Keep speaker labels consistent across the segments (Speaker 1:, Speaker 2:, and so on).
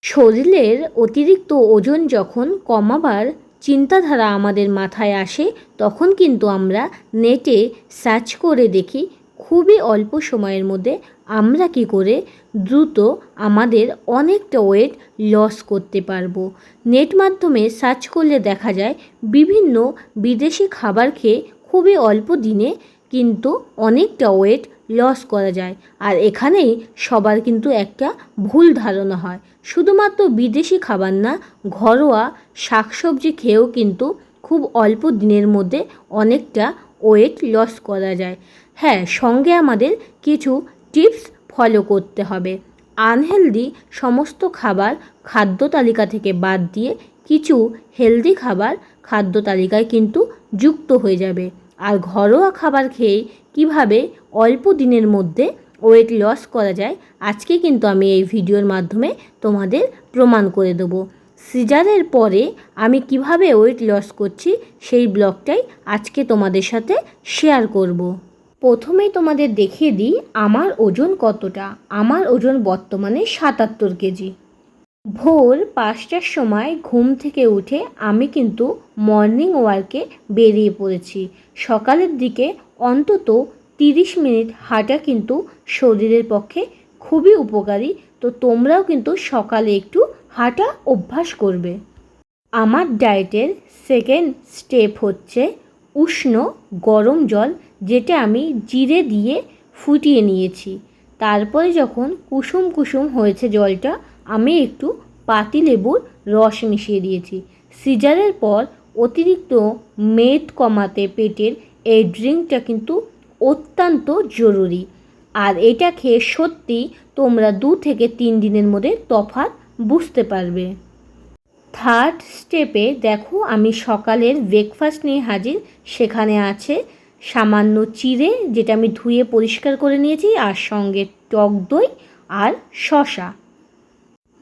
Speaker 1: শরীরের অতিরিক্ত ওজন যখন কমাবার চিন্তাধারা আমাদের মাথায় আসে, তখন কিন্তু আমরা নেটে সার্চ করে দেখি খুবই অল্প সময়ের মধ্যে আমরা কি করে দ্রুত আমাদের অনেকটা ওয়েট লস করতে পারবো। নেট মাধ্যমে সার্চ করলে দেখা যায় বিভিন্ন বিদেশি খাবার খেয়ে খুবই অল্প দিনে কিন্তু অনেকটা ওয়েট লস করা যায়। আর এখানেই সবার কিন্তু একটা ভুল ধারণা হয়, শুধুমাত্র বিদেশি খাবার না, ঘরোয়া শাকসবজি খেয়েও কিন্তু খুব অল্প দিনের মধ্যে অনেকটা ওয়েট লস করা যায়। হ্যাঁ, সঙ্গে আমাদের কিছু টিপস ফলো করতে হবে। আনহেলদি সমস্ত খাবার খাদ্য তালিকা থেকে বাদ দিয়ে কিছু হেলদি খাবার খাদ্য তালিকায় কিন্তু যুক্ত হয়ে যাবে। আর ঘরোয়া খাবার খেয়ে কিভাবে অল্প দিনের মধ্যে ওয়েট লস করা যায়, আজকে কিন্তু আমি এই ভিডিওর মাধ্যমে তোমাদের প্রমাণ করে দেবো। সিজারের পরে আমি কিভাবে ওয়েট লস করছি সেই ব্লগটাই আজকে তোমাদের সাথে শেয়ার করব। প্রথমেই তোমাদের দেখিয়ে দিই আমার ওজন কতটা। আমার ওজন বর্তমানে ৭৭ কেজি। ভোর ৫টার সময় ঘুম থেকে উঠে আমি কিন্তু মর্নিং ওয়ার্কে বেরিয়ে পড়েছি। সকালের দিকে অন্তত ৩০ মিনিট হাঁটা কিন্তু শরীরের পক্ষে খুবই উপকারী। তো তোমরাও কিন্তু সকালে একটু হাঁটা অভ্যাস করবে। আমার ডায়েটের সেকেন্ড স্টেপ হচ্ছে উষ্ণ গরম জল, যেটা আমি জিরে দিয়ে ফুটিয়ে নিয়েছি। তারপরে যখন কুসুম কুসুম হয়েছে জলটা, আমি একটু পাতিলেবুর রস মিশিয়ে দিয়েছি। সিজারের পর অতিরিক্ত মেদ কমাতে পেটের এই ড্রিঙ্কটা কিন্তু অত্যন্ত জরুরি। আর এটা খেয়ে সত্যি তোমরা 2 থেকে 3 দিনের মধ্যে তফাৎ বুঝতে পারবে। থার্ড স্টেপে দেখো আমি সকালের ব্রেকফাস্ট নিয়ে হাজির। সেখানে আছে সামান্য চিড়ে, যেটা আমি ধুয়ে পরিষ্কার করে নিয়েছি, আর সঙ্গে টক দই আর শসা।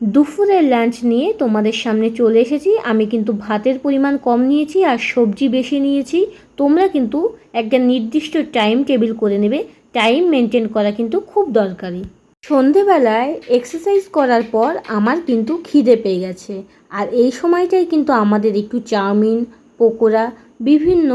Speaker 1: দুপুরের লাঞ্চ নিয়ে তোমাদের সামনে চলে এসেছি। আমি কিন্তু ভাতের পরিমাণ কম নিয়েছি আর সবজি বেশি নিয়েছি। তোমরা কিন্তু একটা নির্দিষ্ট টাইম টেবিল করে নেবে। টাইম মেনটেন করা কিন্তু খুব দরকারি। সন্ধেবেলায় এক্সারসাইজ করার পর আমার কিন্তু খিদে পেয়ে গেছে। আর এই সময়টাই কিন্তু আমাদের একটু চাউমিন, পকোড়া, বিভিন্ন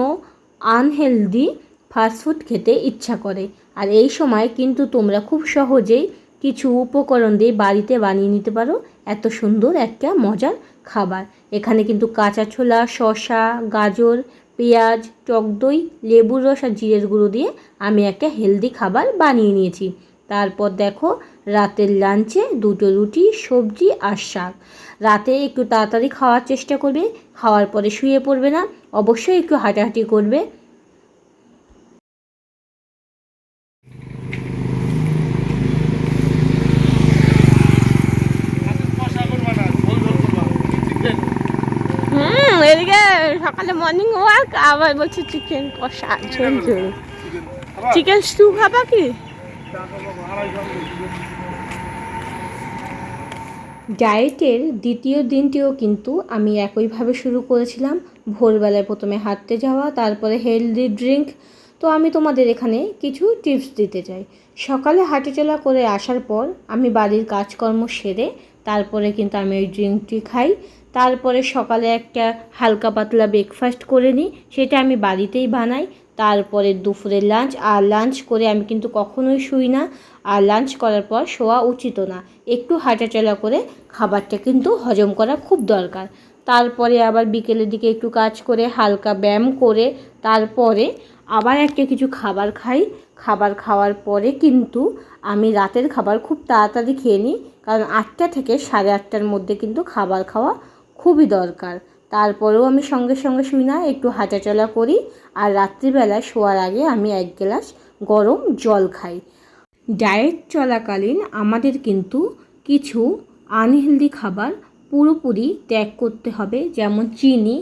Speaker 1: আনহেলদি ফাস্টফুড খেতে ইচ্ছা করে। আর এই সময় কিন্তু তোমরা খুব সহজেই কিছু উপকরণ দিয়ে বাড়িতে বানিয়ে নিতে পারো এত সুন্দর একটা মজার খাবার। এখানে কিন্তু কাঁচা ছোলা, শসা, গাজর, পেঁয়াজ, টক দই, লেবুর রস আর জিরের গুঁড়ো দিয়ে আমি একটা হেলদি খাবার বানিয়ে নিয়েছি। তারপর দেখো রাতের লাঞ্চে 2টো রুটি, সবজি আর শাক। রাতে একটু তাড়াতাড়ি খাওয়ার চেষ্টা করবে, খাওয়ার পরে শুয়ে পড়বে না, অবশ্যই একটু হাঁটাহাঁটি করবে। এদিকে সকালে মর্নিং ওয়ার্ক, আবার বলছি চিকেন কষা, ঝোল ঝোল। চিকেন স্টু খাবা কি? ডায়েটের দ্বিতীয় দিনটিও কিন্তু আমি একইভাবে শুরু করেছিলাম। ভোরবেলায় প্রথমে হাঁটতে যাওয়া, তারপরে হেলদি ড্রিঙ্ক। তো আমি তোমাদের এখানে কিছু টিপস দিতে চাই। সকালে হাঁটাচলা করে আসার পর আমি বাড়ির কাজকর্ম সেরে তারপরে কিন্তু আমি ওই ড্রিঙ্কটি খাই। তারপরে সকালে একটা হালকা পাতলা ব্রেকফাস্ট করে নিই, সেটা আমি বাড়িতেই বানাই। তারপরে দুপুরে লাঞ্চ, আর লাঞ্চ করে আমি কিন্তু কখনোই শুই না। আর লাঞ্চ করার পর শোয়া উচিত না। একটু হাঁটাচলা করে খাবারটা কিন্তু হজম করা খুব দরকার। তারপরে আবার বিকেলের দিকে একটু কাজ করে হালকা ব্যায়াম করে তারপরে আবার একটা কিছু খাবার খাই। খাবার খাওয়ার পরে কিন্তু আমি রাতের খাবার খুব তাড়াতাড়ি খেয়ে নিই, কারণ 8টা থেকে 8:30টার মধ্যে কিন্তু খাবার খাওয়া খুবই দরকার। তারপরেও আমি সঙ্গে সঙ্গে শুই না, একটু হাঁটাচলা করি। আর রাত্রিবেলা শোয়ার আগে আমি 1 গ্লাস গরম জল খাই। ডায়েট চলাকালীন আমাদের কিন্তু কিছু আনহেলদি খাবার পুরোপুরি ত্যাগ করতে হবে, যেমন চিনি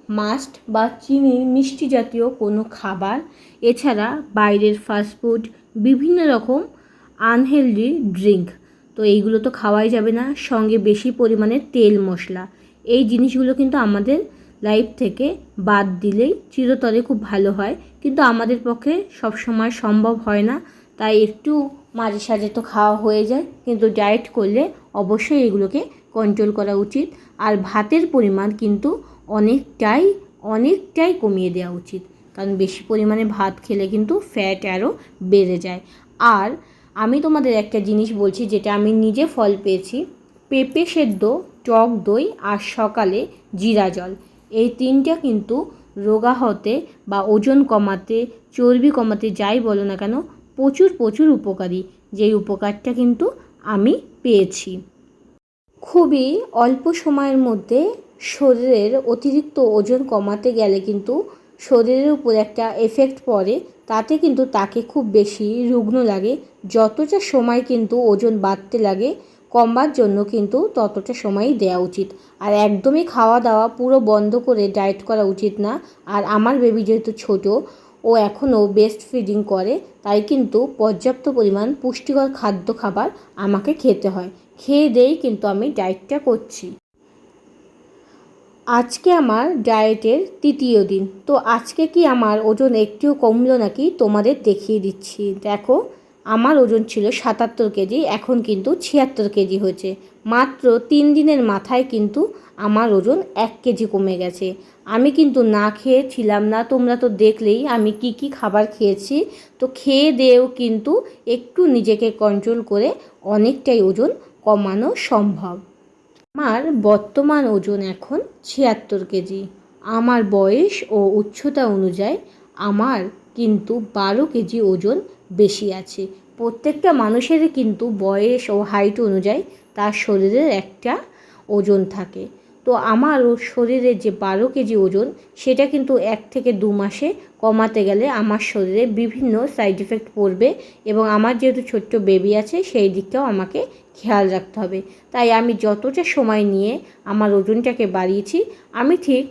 Speaker 1: মাস্ট বা চিনি মিষ্টি জাতীয় কোনো খাবার। এছাড়া বাইরের ফাস্টফুড, বিভিন্ন রকম আনহেলদি ড্রিঙ্ক, তো এইগুলো তো খাওয়াই যাবে না। সঙ্গে বেশি পরিমাণে তেল মশলা, এই জিনিসগুলো কিন্তু আমাদের লাইফ থেকে বাদ দিলেই চিরতরে খুব ভালো হয়। কিন্তু আমাদের পক্ষে সবসময় সম্ভব হয় না, তাই একটু মাঝে সাঝে তো খাওয়া হয়ে যায়। কিন্তু ডায়েট করলে অবশ্যই এগুলোকে কন্ট্রোল করা উচিত। আর ভাতের পরিমাণ কিন্তু অনেকটাই কমিয়ে দেওয়া উচিত, কারণ বেশি পরিমাণে ভাত খেলে কিন্তু ফ্যাট আরও বেড়ে যায়। আর আমি তোমাদের একটা জিনিস বলছি যেটা আমি নিজে ফল পেয়েছি, পেঁপে সেদ্ধ, টক দই আর সকালে জিরা জল, এই তিনটা কিন্তু রোগা হতে বা ওজন কমাতে, চর্বি কমাতে, যাই বলো না কেন, প্রচুর উপকারী। যেই উপকারটা কিন্তু আমি পেয়েছি। খুবই অল্প সময়ের মধ্যে শরীরের অতিরিক্ত ওজন কমাতে গেলে কিন্তু শরীরের উপর একটা এফেক্ট পড়ে, তাতে কিন্তু তাকে খুব বেশি রুগ্ন লাগে। যতটা সময় কিন্তু ওজন বাড়তে লাগে, কমবার জন্য কিন্তু ততটা সময়ই দেওয়া উচিত। আর একদমই খাওয়া দাওয়া পুরো বন্ধ করে ডায়েট করা উচিত না। আর আমার বেবি যেহেতু ছোট, ও এখনও ব্রেস্ট ফিডিং করে, তাই কিন্তু পর্যাপ্ত পরিমাণ পুষ্টিকর খাবার আমাকে খেতে হয়। খেয়ে দিয়েই কিন্তু আমি ডায়েটটা করছি। আজকে আমার ডায়েটের তৃতীয় দিন। তো আজকে কি আমার ওজন একটুও কমলো নাকি তোমাদের দেখিয়ে দিচ্ছি। দেখো, আমার ওজন ছিল 77 কেজি, এখন কিন্তু 76 কেজি হয়েছে। মাত্র 3 দিনের মাথায় কিন্তু আমার ওজন 1 কেজি কমে গেছে। আমি কিন্তু না খেয়েছিলাম না, তোমরা তো দেখলেই আমি কি খাবার খেয়েছি। তো খেয়ে দিয়েও কিন্তু একটু নিজেকে কন্ট্রোল করে অনেকটাই ওজন কমানো সম্ভব। আমার বর্তমান ওজন এখন 76 কেজি। আমার বয়স ও উচ্চতা অনুযায়ী আমার কিন্তু 12 কেজি ওজন বেশি আছে। প্রত্যেকটা মানুষেরই কিন্তু বয়স ও হাইট অনুযায়ী তার শরীরের একটা ওজন থাকে। তো আমার শরীরের যে 12 কেজি ওজন, সেটা কিন্তু 1 থেকে 2 মাসে কমাতে গেলে আমার শরীরে বিভিন্ন সাইড এফেক্ট পড়বে, এবং আমার যেহেতু ছোট্ট বেবি আছে, সেই দিকটাও আমাকে খেয়াল রাখতে হবে। তাই আমি যতটা সময় নিয়ে আমার ওজনটাকে বাড়িয়েছি, আমি ঠিক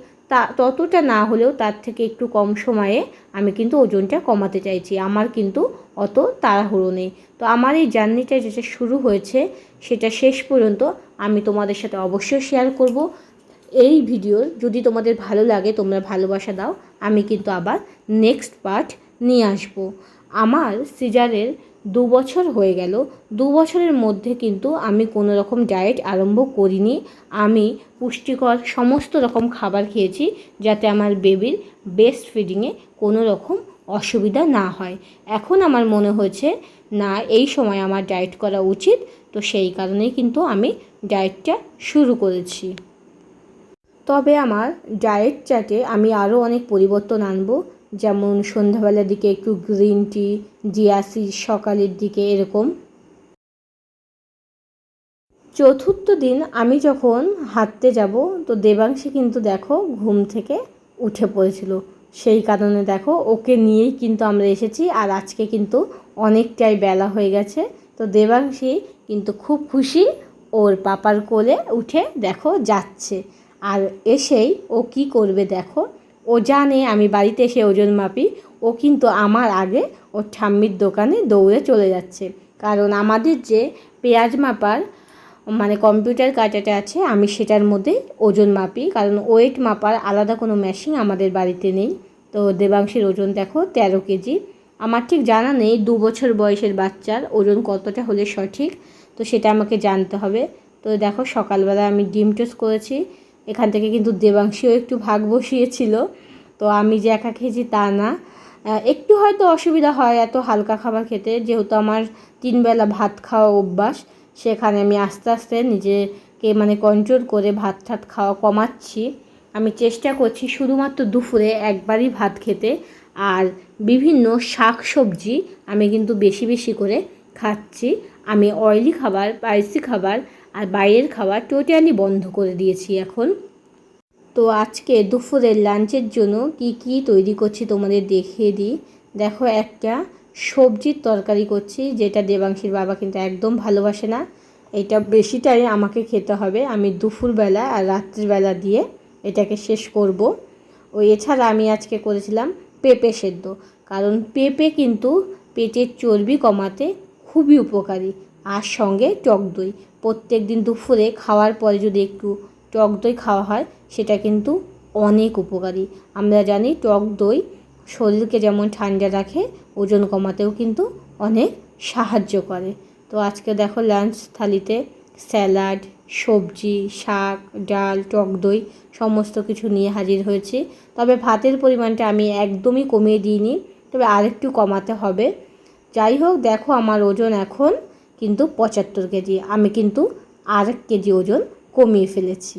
Speaker 1: ততটা না হলেও তার থেকে একটু কম সময়ে আমি কিন্তু ওজনটা কমাতে চাইছি। আমার কিন্তু অত তাড়াহুড়ো নেই। তো আমার এই জার্নিটা যেটা শুরু হয়েছে, সেটা শেষ পর্যন্ত আমি তোমাদের সাথে অবশ্যই শেয়ার করব। এই ভিডিওর যদি তোমাদের ভালো লাগে, তোমরা ভালোবাসা দাও, আমি কিন্তু আবার নেক্সট পার্ট নিয়ে আসব। আমার সিজারের 2 বছর হয়ে গেল। 2 বছরের মধ্যে কিন্তু আমি কোনো রকম ডায়েট আরম্ভ করিনি। আমি পুষ্টিকর সমস্ত রকম খাবার খেয়েছি, যাতে আমার বেবির ব্রেস্ট ফিডিংয়ে কোনো রকম অসুবিধা না হয়। এখন আমার মনে হয়েছে না, এই সময় আমার ডায়েট করা উচিত। তো সেই কারণেই কিন্তু আমি ডায়েটটা শুরু করেছি। তবে আমার ডায়েট চার্টে আমি আরও অনেক পরিবর্তন আনবো, যেমন সন্ধ্যাবেলার দিকে একটু গ্রিন টি, চিয়া সিড সকালের দিকে, এরকম। চতুর্থ দিন আমি যখন হাঁটতে যাব, তো দেবাংশী কিন্তু দেখো ঘুম থেকে উঠে পড়েছিল। সেই কারণে দেখো ওকে নিয়েই কিন্তু আমরা এসেছি। আর আজকে কিন্তু অনেকটাই বেলা হয়ে গেছে। তো দেবাংশী কিন্তু খুব খুশি, ওর পাপার কোলে উঠে দেখো যাচ্ছে। আর এসেই ও কি করবে দেখো, ও জানে আমি বাড়িতে এসে ওজন মাপি। ও কিন্তু আমার আগে ওর ঠাম্মির দোকানে দৌড়ে চলে যাচ্ছে, কারণ আমাদের যে পেঁয়াজ মাপার মানে কম্পিউটার কাঁটাটা আছে, আমি সেটার মধ্যেই ওজন মাপি, কারণ ওয়েট মাপার আলাদা কোনো মেশিন আমাদের বাড়িতে নেই। তো দেবাংশীর ওজন দেখো 13 কেজি। আমার ঠিক জানা নেই 2 বছর বয়সের বাচ্চার ওজন কতটা হলে সঠিক, তো সেটা আমাকে জানতে হবে। তো দেখো সকালবেলা আমি ডিম টোস্ট করেছি। এখান থেকে কিন্তু দেবাংশীও একটু ভাগ বসিয়েছিল। তো আমি যে একা খেয়েছি তা না, একটু হয়তো অসুবিধা হয় এত হালকা খাবার খেতে, যেহেতু আমার 3 বেলা ভাত খাওয়া অভ্যাস। সেখানে আমি আস্তে আস্তে নিজেকে মানে কন্ট্রোল করে ভাত খাওয়া কমাচ্ছি। আমি চেষ্টা করছি শুধুমাত্র দুপুরে একবারই ভাত খেতে। আর বিভিন্ন শাক সবজি আমি কিন্তু বেশি করে খাচ্ছি। আমি অয়েলি খাবার, স্পাইসি খাবার আর বাইরের খাবার টোটালি বন্ধ করে দিয়েছি এখন। তো আজকে দুপুরের লাঞ্চের জন্য কি তৈরি করছি তোমাদের দেখিয়ে দিই। দেখো, একটা সবজির তরকারি করছি, যেটা দেবাংশীর বাবা কিন্তু একদম ভালোবাসে না। এটা বেশিটাই আমাকে খেতে হবে। আমি দুপুরবেলা আর রাত্রিবেলা দিয়ে এটাকে শেষ করব। এছাড়া আমি আজকে করেছিলাম পেঁপে সেদ্ধ, কারণ পেঁপে কিন্তু পেটের চর্বি কমাতে খুবই উপকারী। আর সঙ্গে টক দই। প্রত্যেক দিন দুপুরে খাওয়ার পরে যদি একটু টক দই খাওয়া হয়, সেটা কিন্তু অনেক উপকারী। আমরা জানি টক দই শরীরকে যেমন ঠান্ডা রাখে, ওজন কমাতেও কিন্তু অনেক সাহায্য করে। তো আজকে দেখো লাঞ্চ থালিতে স্যালাড, সবজি, শাক, ডাল, টক দই সমস্ত কিছু নিয়ে হাজির হয়েছি। তবে ভাতের পরিমাণটা আমি একদমই কমিয়ে দিইনি, তবে আরেকটু কমাতে হবে। যাই হোক, দেখো আমার ওজন এখন কিন্তু 75 কেজি। আমি কিন্তু 1 কেজি ওজন কমিয়ে ফেলেছি।